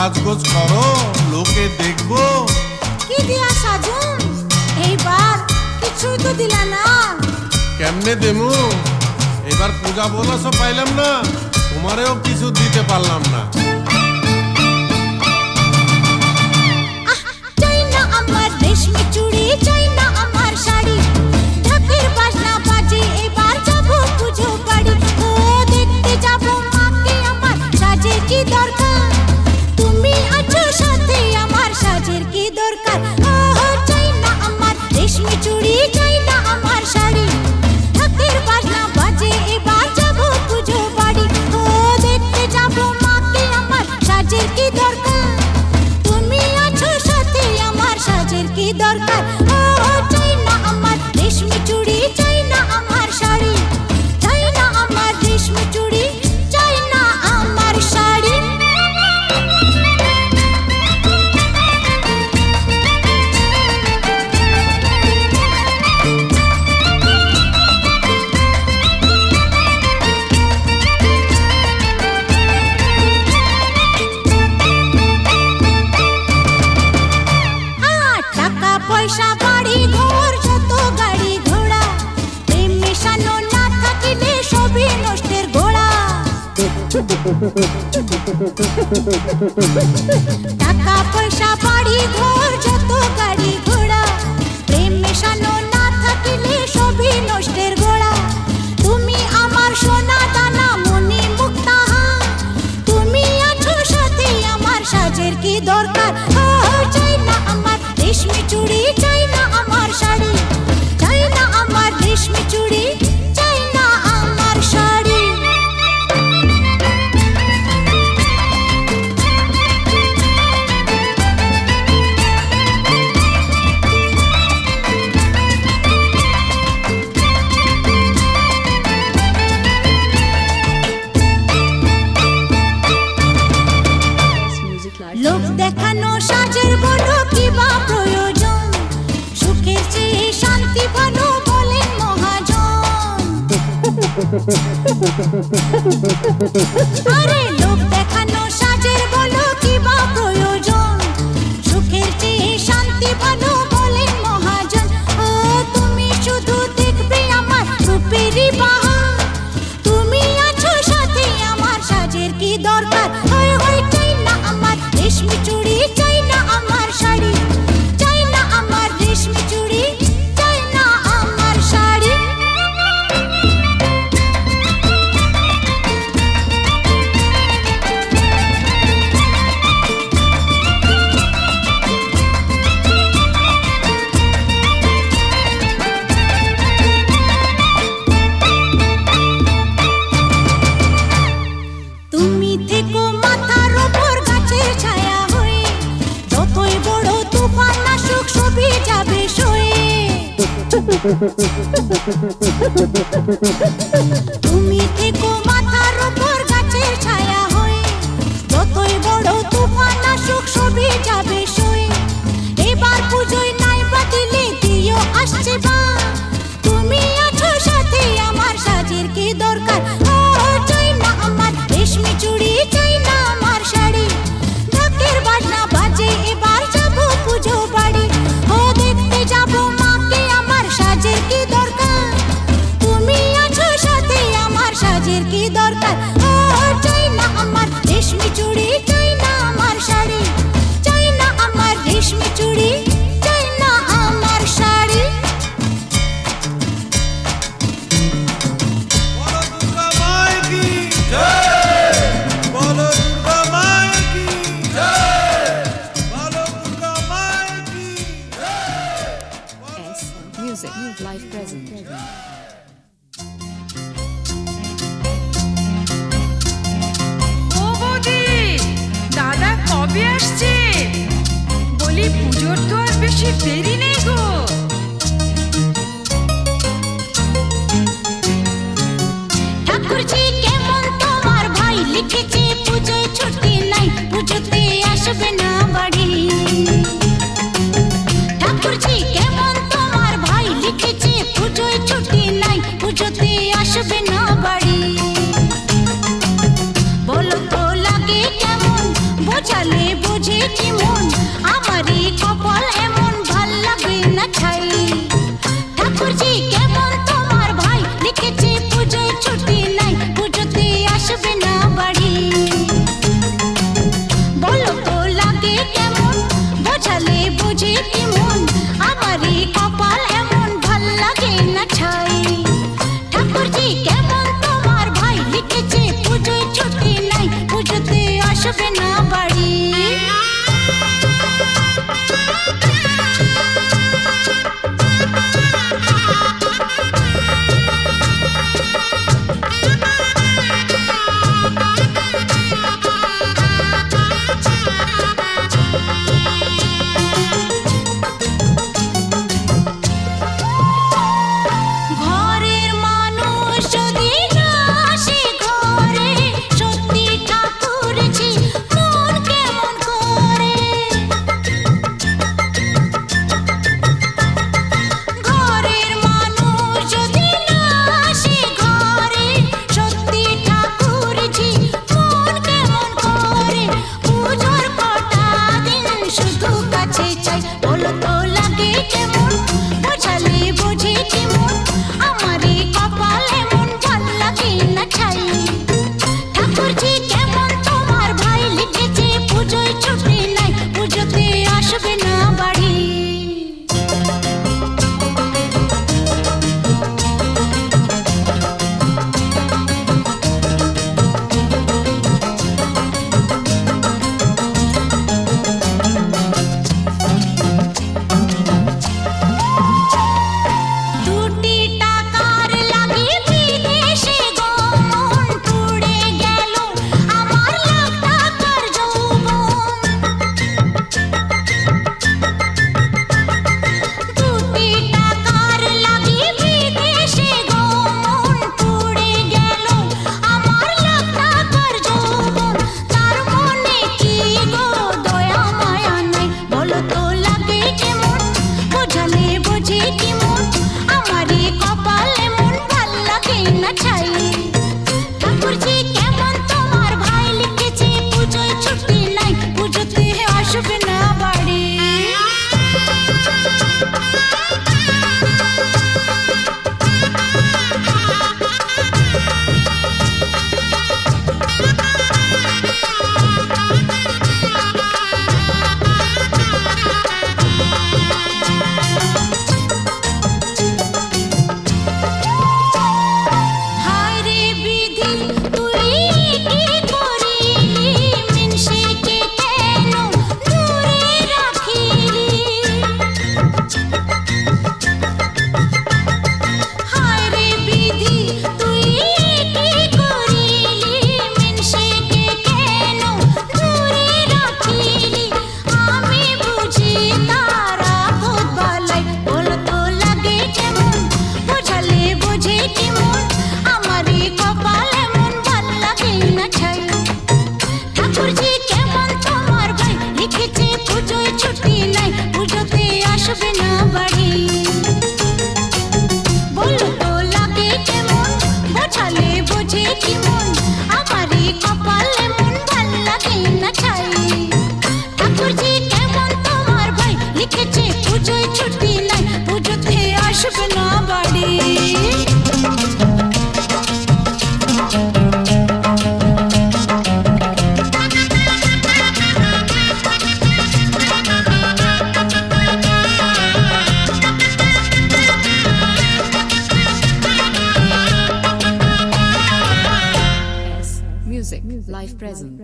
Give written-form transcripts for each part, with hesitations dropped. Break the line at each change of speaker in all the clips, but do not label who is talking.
সাজগোজ করো, লোকে দেখবো।
কি দিয়া সাজুন? এইবার কিছুই তো দিলা না।
কেমনে দেমু? এবার পূজা বোনাসও পাইলাম না, তোমারেও কিছু দিতে পারলাম না।
চাই না আমার রেশমি চুড়ি, চাই না আমার শাড়ি, ঢাকের বাজনা বাজে এবার যাবো পুজো বাড়ি। ও দেখতে যাবো মাকে আমার, সাজের কি দরকার, তুমি আছো সাথে আমার, সাজের কি দরকার। ও চাই না আমার রেশমি চুড়ি, চাই না আমার শাড়ি, ঢাকের বাজনা বাজে এবার যাবো পুজো বাড়ি। ও দেখতে যাবো মাকে আমার, সাজের কি দরকার, তুমি আছো সাথে আমার, সাজের কি দরকার। ও চাই না আমার রেশমি চুড়ি, চাই না আমার শাড়ি, চাই না আমার রেশমি চুড়ি, চাই না আমার শাড়ি। টাকা পয়সা বাড়ি ঘর যত গাড়ি ঘোড়া, প্রেম মেশানো না থাকিলে সবই নষ্টের গোড়া। টাকা পয়সা বাড়ি ঘর যত গাড়ি ঘোড়া, প্রেম মেশানো না থাকিলে সবই নষ্টের গোড়া। তুমি আমার সোনা দানা মনি মুক্তাহা, তুমি আছো সাথে আমার, সাজের কি দরকার। ও চাই না আমার রেশমি চুড়ি, চাই না আমার শাড়ি, চাই না আমার রেশমি চুড়ি, চাই না আমার শাড়ি। লোক দেখানো সাজের বলো কি বা প্রয়োজন, সুখের চেয়ে শান্তি ভালো বলেন মহাজন। আরে লোক দেখানো সাজের বলো কি বা প্রয়োজন, সুখের চেয়ে শান্তি ভালো বলেন মহাজন। ও তুমি শুধু দেখবে আমার রূপেরই বাহার, তুমি আছো সাথে আমার, সাজের কি দরকার। হয় হয় চাই না আমার রেশমি চুড়ি, চাই না আমার শাড়ি, চাই না আমার রেশমি চুড়ি, চাই না আমার শাড়ি। তুমি থেকো মাথার ওপর গাছের ছায়া হয়ে, যতই বড় তুফান আসুক সবই যাবে সয়ে। তুমি থেকো মাথার ওপর গাছের ছায়া হয়ে, যতই বড় তুফান আসুক সবই যাবে সয়ে। এবার পুজোয় নাই বাতিলে দিও আসছে বা, তুমি আছো সাথে আমার, সাজের কি দরকার। ও চাই না আমার রেশমি চুড়ি, চাই না আমার শাড়ি, ঢাকের বাজনা বাজে এবার যাবো পুজো বাড়ি। ও দেখতে যাবো মাকে আমার, সাজের কি দরকার, তুমি আছো সাথে আমার, সাজের কি দরকার। ও চাই না আমার রেশমি চুড়ি, চাই না আমার শাড়ি, চাই না আমার রেশমি চুড়ি, চাই না আমার শাড়ি।
বলো দুর্গা মায় কি জয়, বলো দুর্গা মায় কি জয়, বলো দুর্গা মায় কি জয়।
S Music Live Present.
ও বৌদি, দাদা কবে আসছে? বলি পুজোর তো আর বেশি দেরি নেই গো।
ঠাকুরজি কেমন তোমার ভাই, লিখেছে পুজোয় ছুটি নাই, পুজোতে আসবে না বাড়ি। ঠাকুরজি কেমন তোমার ভাই, লিখেছে পুজোয় ছুটি নাই, পুজোতে আসবে না বাড়ি। বলো তো লাগে কেমন, বোঝালে আসবে না বাড়ি বলো তো লাগে কেমন বোঝালে বোঝে কি মন আমারই কপালে মন ভাল লাগে না ছাই ঠাকুরজি কেমন তোমার ভাই লিখেছে পুজোয় ছুটি নাই পুজোতে আসবে না বাড়ি
Music, live present.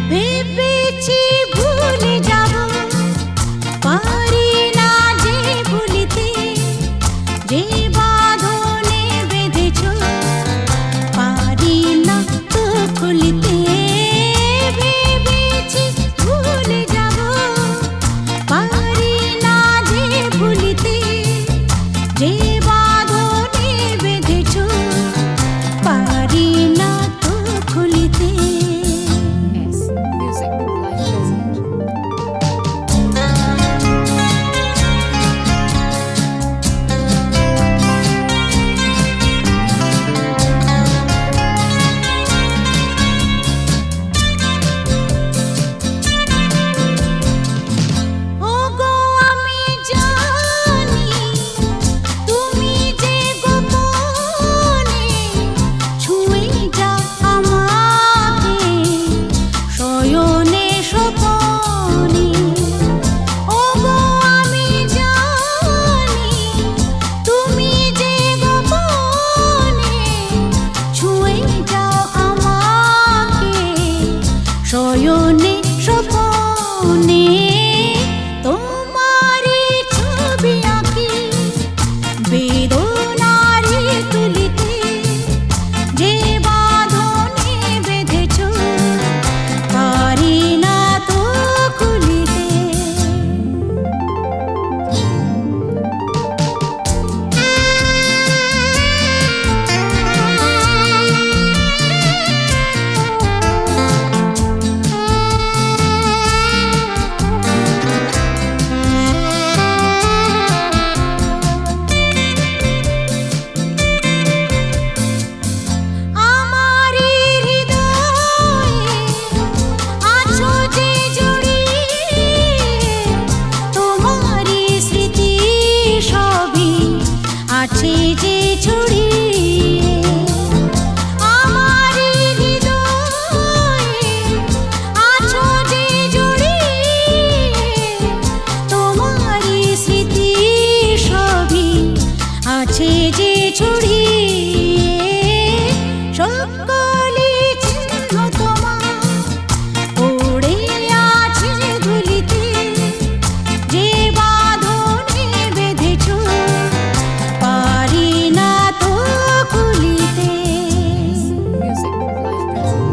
ভেবেছি ভুলে যাব পারি না যে ভুলিতে যে বাঁধনে বেঁধেছ পারি না তো খুলিতে ভেবেছি ভুলে যাব পারি না যে ভুলিতে যে বাঁধনে বেঁধেছ পারি না তো খুলিতে
S. Music, live present.
ওগো আমি জানি তুমি যে গোপনে ছুঁয়ে যাও আমাকে শয়নে স্বপনে ওগো আমি জানি তুমি যে গোপনে ছুঁয়ে যাও আমাকে শয়নে স্বপনে তোমারি ছবি আঁকি বেদনারি তুলিতে যে বাঁধনে বেঁধেছ পারি না তো খুলিতে আমারি হৃদয়ে আছো যে জড়িয়ে তোমারি স্মৃতি সবই আছে যে ছড়িয়ে আমারি হৃদয়ে আছো যে জড়িয়ে তোমারি স্মৃতি সবই আছে যে ছড়িয়ে সকলি চিহ্ন তোমার পড়ে আছে ধুলিতে যে বাঁধনে বেঁধেছ পারি না তো খুলিতে
Music, live present.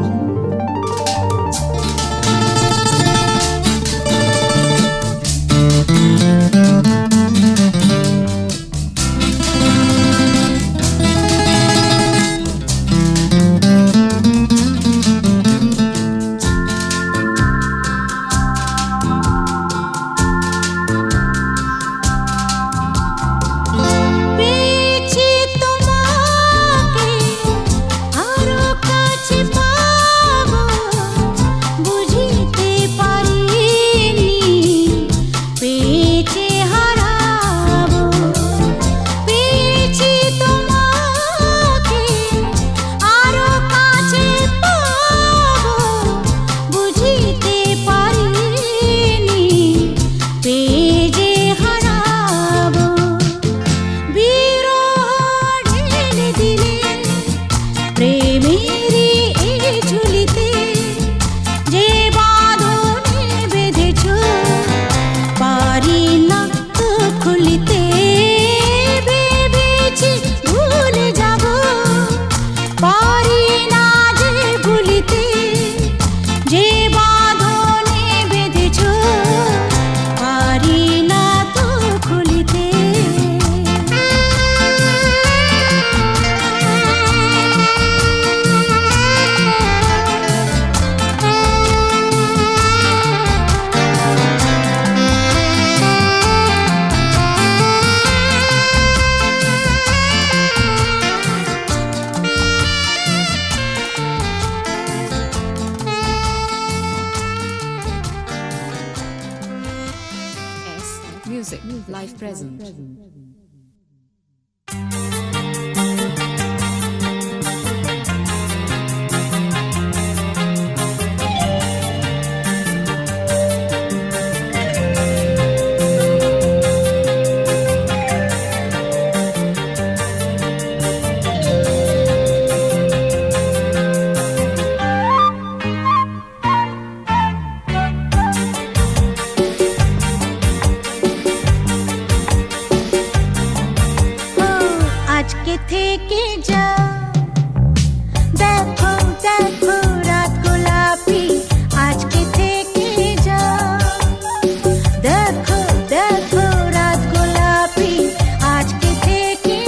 পারি না যে ভুলিতে যে বাঁধনে বেঁধেছ, পারি না তো খুলিতে।
S Music Live Present.
ও আজকে থেকে যা, দেখো দেখো রাত গোলাপি, আজকে থেকে যা, দেখো দেখো রাত গোলাপি, আজকে থেকে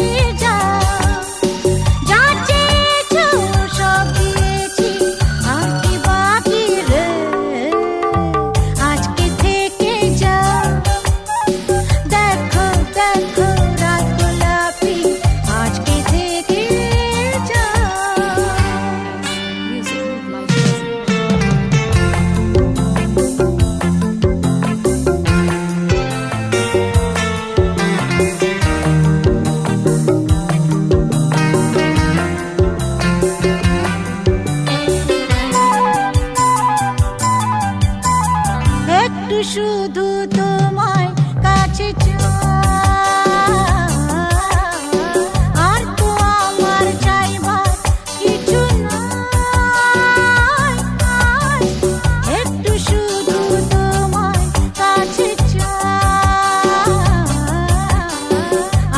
যা। যা চেয়েছো সব দিয়েছি, আর কি বাকি রে, আজকে থেকে যা, দেখো দেখো রাত গোলাপি, আজকে থেকে যা।
Music Live Present.
একটু শুধু তোমায় কাছে চাই, আর তো আমার চাইবার কিছু নাই। একটু শুধু তোমায় কাছে চাই,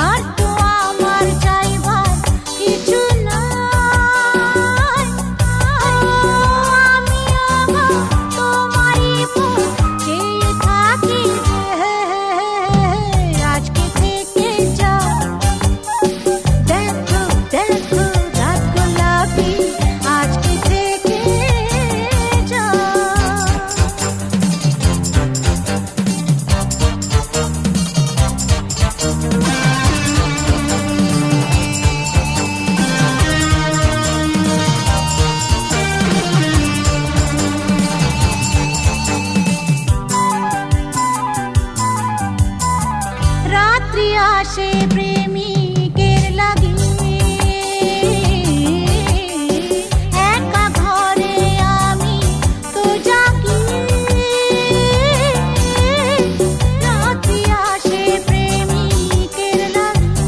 আর তো আমার চাইবার কিছু নাই। আমি আমার তোমারই মুখ চেয়ে থাকি রে, আজকে থেকে যা, দেখো দেখো রাত গোলাপি, আজকে থেকে যা। রাত্রি আসে প্রেমিকের লাগি, একা ঘরে আমি তো জাগি। রাত্রি আসে প্রেমিকের লাগি,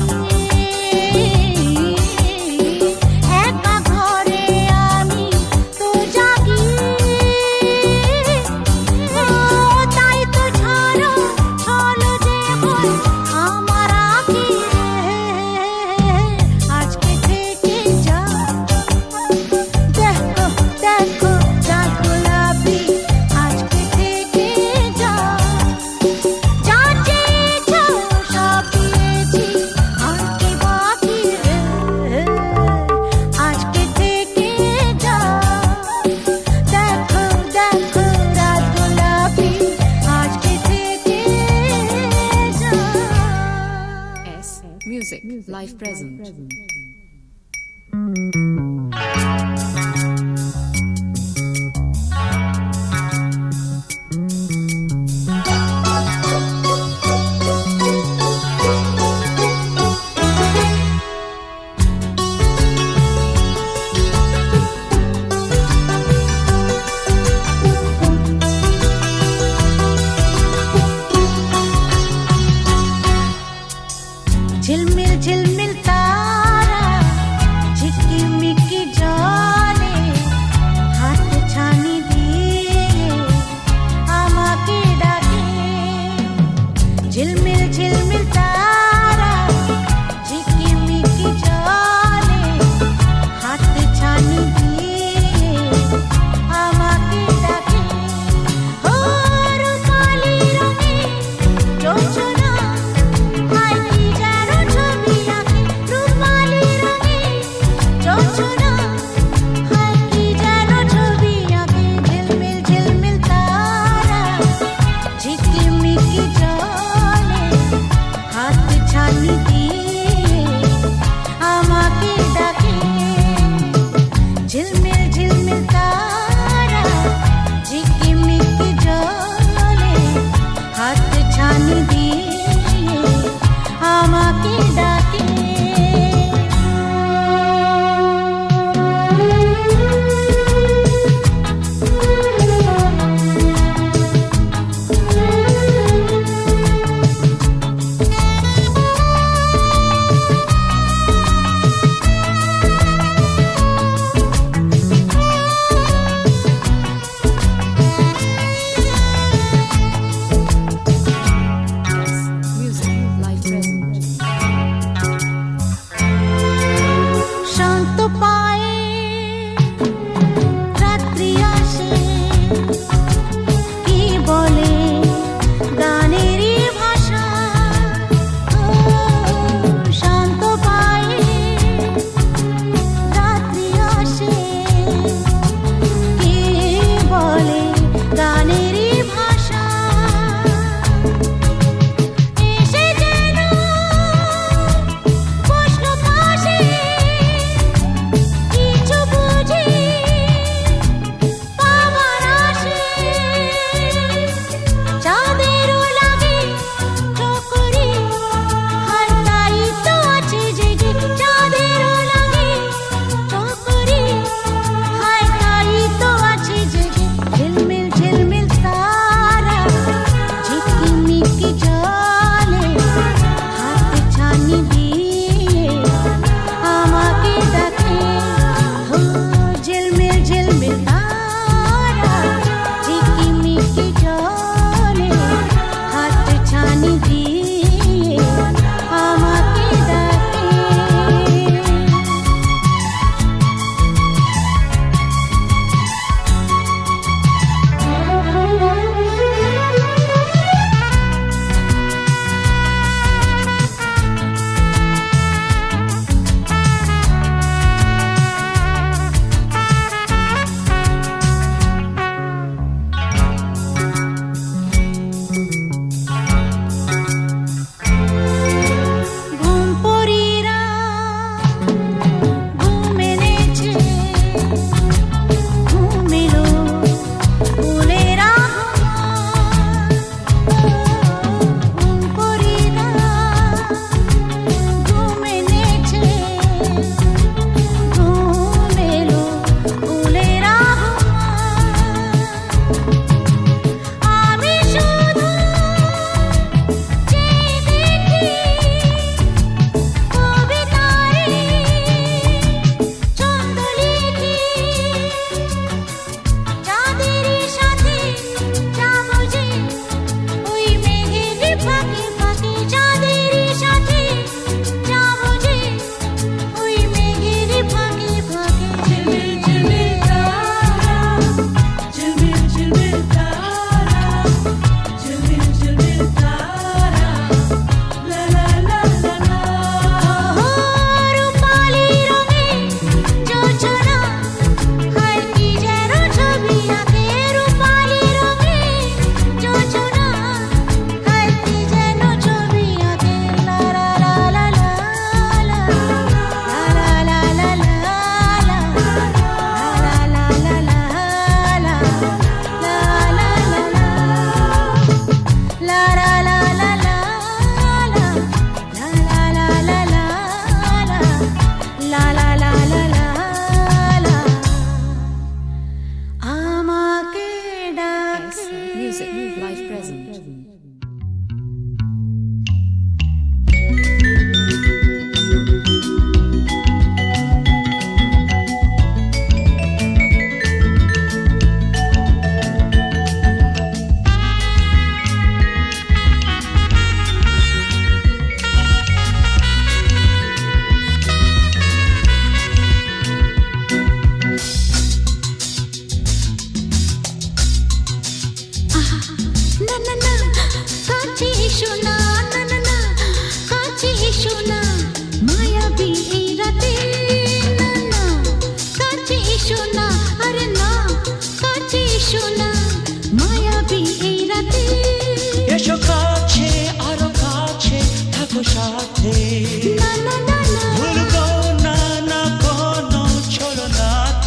একা ঘরে আমি তো জাগি। ও তাই তো ছাড়ো ছলো যে হয় আমার আঁখি রে, আজকে থেকে যা, দেখো দেখো রাত গোলাপি, আজকে থেকে যা। যা চেয়েছো সব দিয়েছি, আর কি বাকি রে, আজকে থেকে যা, দেখো দেখো রাত গোলাপি, আজকে থেকে যা।
S Music Live Present.
ঝিলমিল ঝিলমিল তার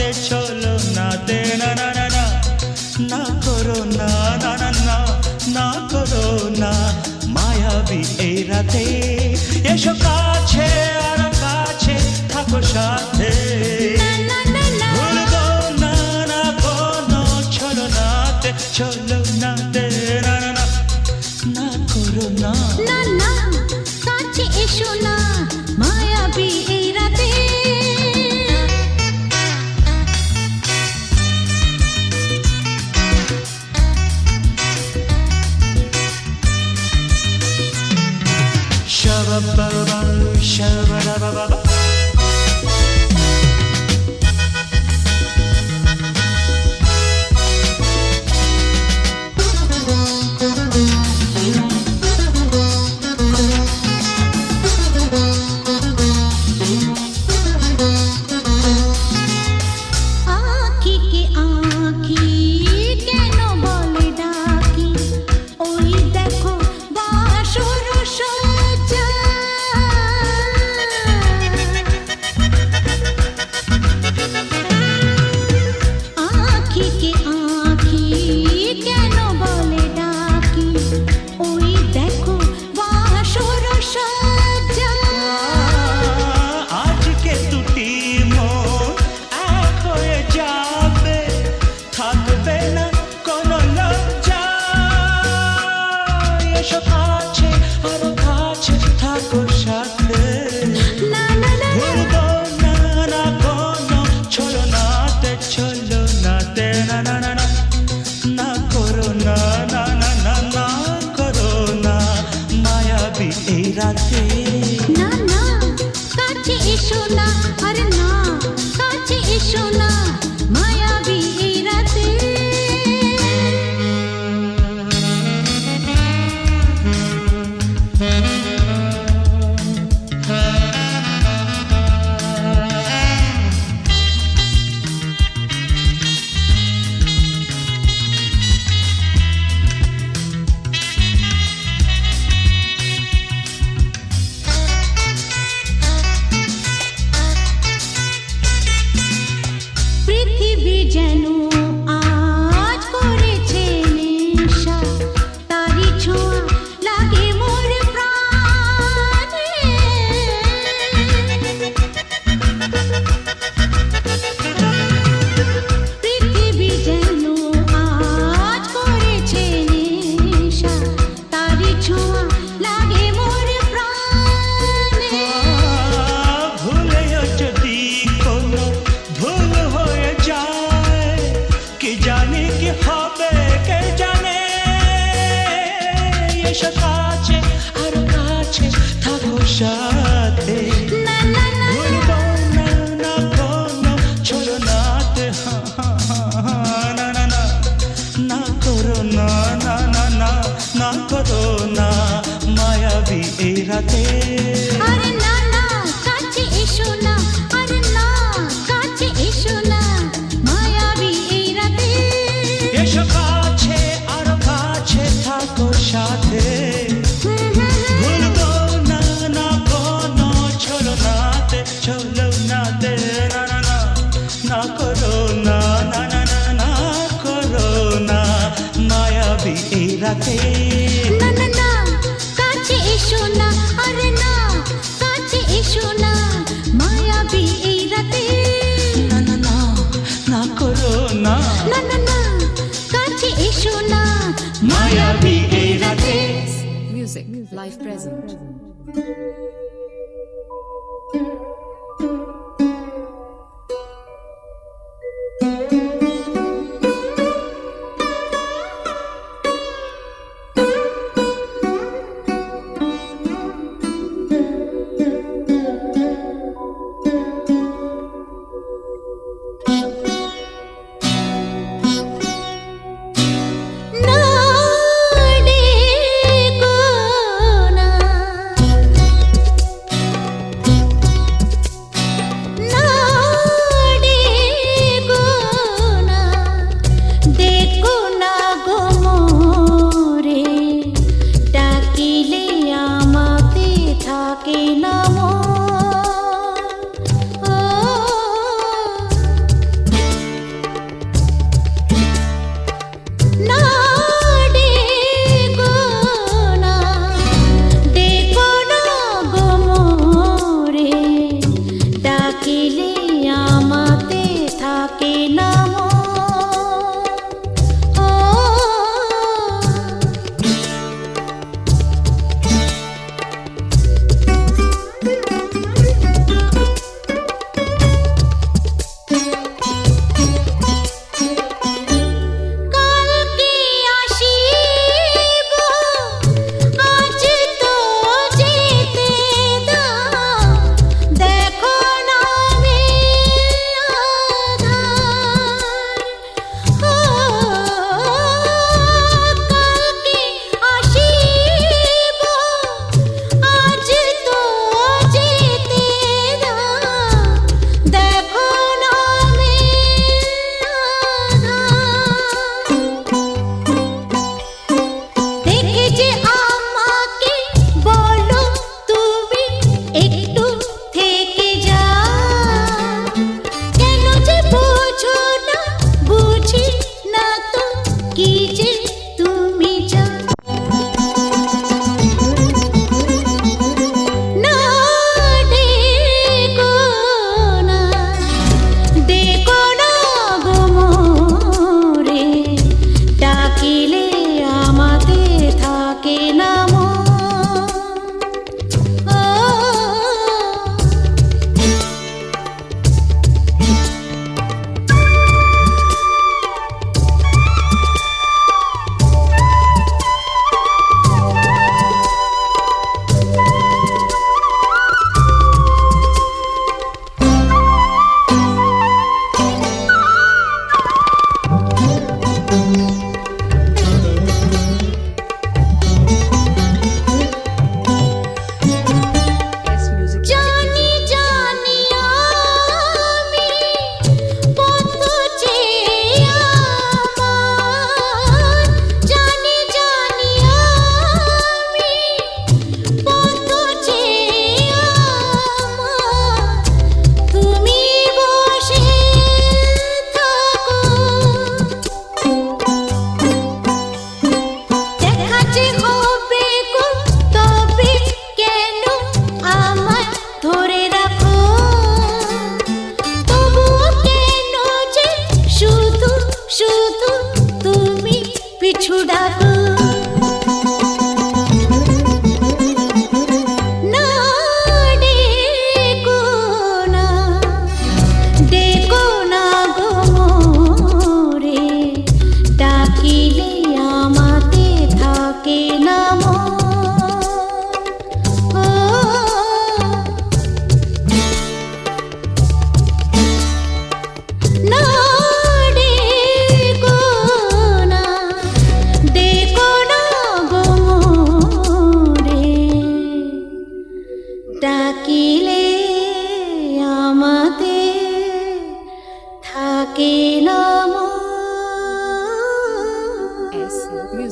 নাতে চলো নাতে না না না না না করো না না না না না করো না মায়াবী এই রাতে এসো কাছে আর কাছে থাকো সাথে ভুলবো না না কোনো চলো নাতে চলো নাতে না না না না করো না
না না কাছে এসো না মায়াবী এই রাতে
Shabba-ba-ba, shabba-da-ba-ba-ba.
আঁখি কে আঁখি কেন বলে ডাকি ওই দেখো বাসর সজ্জা আঁখি কে আঁখি কেন বলে ডাকি ওই দেখো বাসর সজ্জা
আজকে দুটি মন এক হয়ে যাবে থাকবে না কোনো লজ্জা এসো কাছে আরো কাছে থাকো সাথে
না না না
ভুলবো না না কোনো চলো নাতে না না না না না করো না না না না না করো না মায়াবী এই রাতে
না না কাছে এসো না আরে না কাছে এসো না মায়াবী এই রাতে পৃথিবী যেন আজ করেছে নেশা তারি ছোঁয়া লাগে মোর প্রাণে পৃথিবী যেন আজ করেছে নেশা তারি ছোঁয়া লাগে মোর প্রাণে
ভুলেও যদি কোনো ভুল হয়ে যায় কি জানি কি হবে কে জানে এসো কাছে আর কাছে থাকো সাথে
না না না
ভুলবো না না কোনো চলো নাতে না না না না করো না না না না না করো না মায়াবী এই রাতে
আরে না না কাছে এসো না আরে না কাছে এসো না মায়াবী এই রাতে
এসো কাছে আরো কাছে থাকো সাথে ভুলবো না না কোনো চলো নাতে না না না না করো না না না না না করো না মায়াবী এই রাতে
না না না কাছে এসো না আরে না কাছে এসো না মায়াবী এই রাতে
না না না না করো না
না না না কাছে এসো না
মায়াবী এই রাতে
Music, live present.
না ডেকো না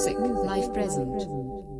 Music live present.